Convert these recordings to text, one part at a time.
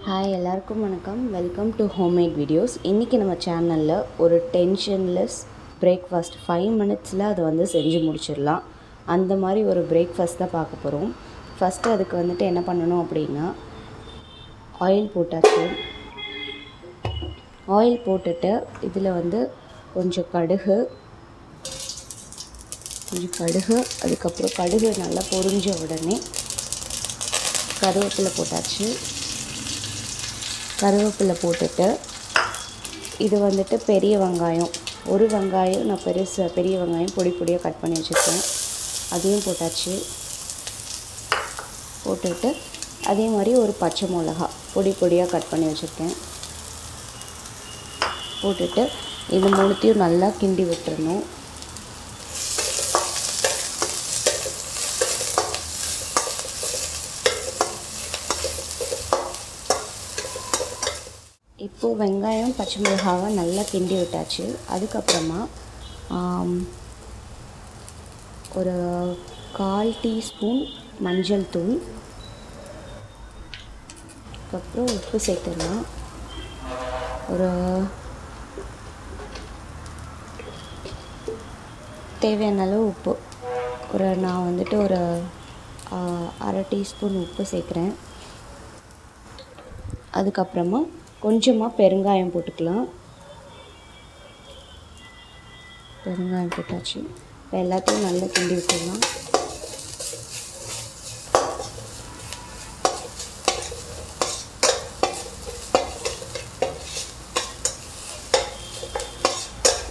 Hi எல்லாருக்கும் வணக்கம். Welcome to homemade videos. இன்றைக்கி நம்ம சேனலில் ஒரு டென்ஷன்லெஸ் பிரேக்ஃபாஸ்ட் 5 மினிட்ஸில் அதை வந்து செஞ்சு முடிச்சிடலாம். அந்த மாதிரி ஒரு பிரேக்ஃபாஸ்ட் தான் பார்க்க போகிறோம். ஃபஸ்ட்டு அதுக்கு வந்துட்டு என்ன பண்ணணும் அப்படின்னா, ஆயில் போட்டாச்சு. ஆயில் போட்டுட்டு இதில் வந்து கொஞ்சம் கடுகு, அதுக்கப்புறம் கடுகு நல்லா பொரிஞ்ச உடனே கருவேப்பிலை போட்டாச்சு. கருவேப்பிலை போட்டுட்டு இது வந்துட்டு பெரிய வெங்காயம், ஒரு வெங்காயம் நான் பெரிய வெங்காயம் பொடியாக கட் பண்ணி வச்சுருக்கேன், அதையும் போட்டாச்சு. போட்டுட்டு அதே மாதிரி ஒரு பச்சை மிளகா பொடியாக கட் பண்ணி வச்சுருக்கேன் போட்டுட்டு இது மூணுத்தையும் நல்லா கிண்டி விட்டுறணும். இப்போது வெங்காயம் பச்சை மிளகாவை நல்லா கிண்டி விட்டாச்சு. அதுக்கப்புறமா ஒரு 1/4 டீஸ்பூன் மஞ்சள் தூள், அதுக்கப்புறம் உப்பு சேர்த்துடலாம். ஒரு தேவையான அளவு உப்பு, நான் வந்துட்டு ஒரு 1/2 டீஸ்பூன் உப்பு சேர்க்குறேன். அதுக்கப்புறமா கொஞ்சமாக பெருங்காயம் போட்டுக்கலாம். பெருங்காயம் போட்டாச்சு. இப்போ எல்லாத்தையும் நல்லா கிண்டி விட்டுடலாம்.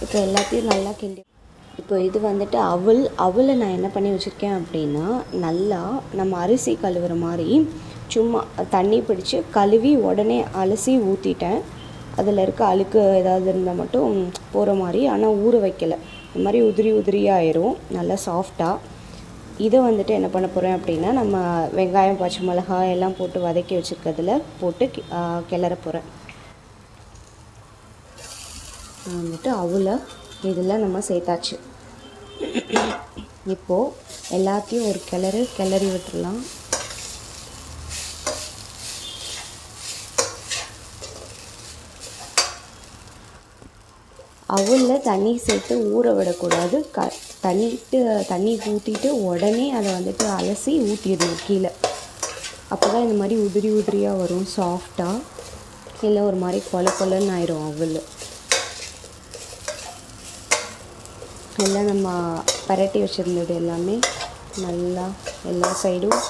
இப்போ எல்லாத்தையும் நல்லா கிண்டி, இப்போ இது வந்துட்டு அவலை நான் என்ன பண்ணி வச்சுருக்கேன் அப்படின்னா, நல்லா நம்ம அரிசி கழுவுற மாதிரி சும்மா தண்ணி பிடிச்சி கழுவி உடனே அலசி ஊற்றிட்டேன். அதில் இருக்க அழுக்கு ஏதாவது இருந்தால் மட்டும் போகிற மாதிரி, ஆனால் ஊற வைக்கலை. இந்த மாதிரி உதிரியாக ஆயிரும், நல்லா சாஃப்டாக. இதை வந்துட்டு என்ன பண்ண போகிறேன் அப்படின்னா, நம்ம வெங்காயம் பச்சை மிளகாய் எல்லாம் போட்டு வதக்கி வச்சுருக்கிறதுல போட்டு கிளற போகிறேன். வந்துட்டு அவலை இதில் நம்ம சேர்த்தாச்சு. இப்போது எல்லாத்தையும் ஒரு கிளறி விட்டுடலாம். அவலில் தண்ணி சேர்த்து ஊற விடக்கூடாது. தண்ணி ஊற்றிட்டு உடனே அதை வந்துட்டு அலசி ஊற்றிடணும் கீழே. அப்போ தான் இந்த மாதிரி உதிரியாக வரும், சாஃப்டாக. இல்லை ஒரு மாதிரி கொலன்னு ஆயிரும் அவல். எல்லாம் நம்ம பரட்டி வச்சுருந்தது எல்லாமே நல்லா எல்லா சைடும்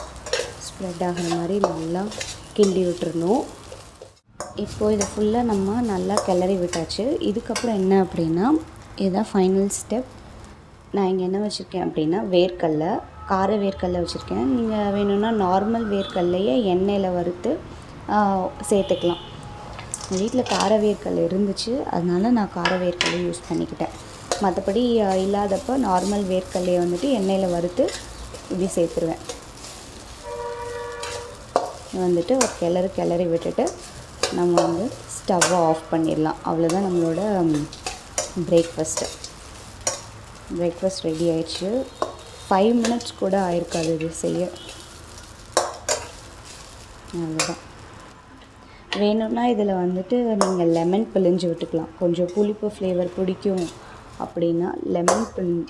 ஸ்ப்ரெட் ஆகிற மாதிரி நல்லா கிண்டி விட்டுறணும். இப்போது இதை ஃபுல்லாக நம்ம நல்லா கிளறி விட்டாச்சு. இதுக்கப்புறம் என்ன அப்படின்னா, இதுதான் ஃபைனல் ஸ்டெப். நான் இங்கே என்ன வச்சுருக்கேன் அப்படின்னா, கார வேர்க்கடலை வச்சுருக்கேன். நீங்கள் வேணும்னா நார்மல் வேர்க்கடலையை எண்ணெயில் வறுத்து சேர்த்துக்கலாம். வீட்டில் கார வேர்க்கடலை இருந்துச்சு, அதனால் நான் கார வேர்க்கடலை யூஸ் பண்ணிக்கிட்டேன். மற்றபடி இல்லாதப்போ நார்மல் வேர்க்கடலையை வந்துட்டு எண்ணெயில் வறுத்து இப்படி சேர்த்துருவேன். வந்துட்டு ஒரு கிளறி விட்டுட்டு நம்ம வந்து ஸ்டவ்வை ஆஃப் பண்ணிடலாம். அவ்வளோதான் நம்மளோட பிரேக்ஃபாஸ்ட் ரெடி ஆயிடுச்சு. 5 மினிட்ஸ் கூட ஆயிருக்காது இது செய்ய. அவ்வளோதான். வேணும்னா இதில் வந்துட்டு நீங்கள் லெமன் பிழிஞ்சு விட்டுக்கலாம். கொஞ்சம் புளிப்பு ஃப்ளேவர் பிடிக்கும் அப்படின்னா லெமன்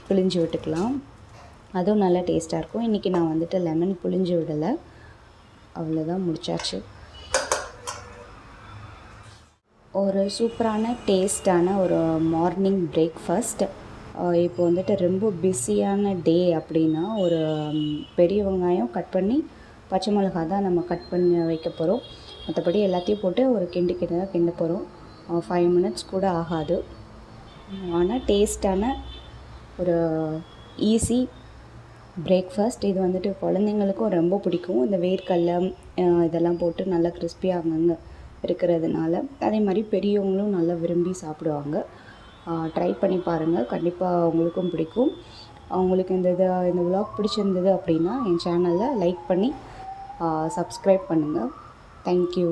பிழிஞ்சு விட்டுக்கலாம். அதுவும் நல்லா டேஸ்ட்டாக இருக்கும். இன்றைக்கி நான் வந்துட்டு லெமன் பிழிஞ்சு விடலை. அவ்வளோதான், முடிச்சாச்சு. ஒரு சூப்பரான டேஸ்டான ஒரு மார்னிங் பிரேக்ஃபாஸ்ட். இப்போ வந்துட்டு ரொம்ப பிஸியான டே அப்படின்னா, ஒரு பெரிய வெங்காயம் கட் பண்ணி பச்சை மிளகா தான் நம்ம கட் பண்ணி வைக்க போகிறோம். மற்றபடி எல்லாத்தையும் போட்டு ஒரு கிண்ட போகிறோம். 5 மினிட்ஸ் கூட ஆகாது. ஆனால் டேஸ்டான ஒரு ஈஸி பிரேக்ஃபாஸ்ட். இது வந்துட்டு குழந்தைங்களுக்கும் ரொம்ப பிடிக்கும். இந்த வேர்க்கடலை இதெல்லாம் போட்டு நல்லா கிறிஸ்பியாக அங்கங்கே இருக்கிறதுனால, அதே மாதிரி பெரியவங்களும் நல்லா விரும்பி சாப்பிடுவாங்க. ட்ரை பண்ணி பாருங்கள், கண்டிப்பாக உங்களுக்கும் பிடிக்கும். உங்களுக்கு இந்த விலாக் பிடிச்சிருந்தது அப்படின்னா என் சேனலை லைக் பண்ணி சப்ஸ்கிரைப் பண்ணுங்கள். தேங்க்யூ.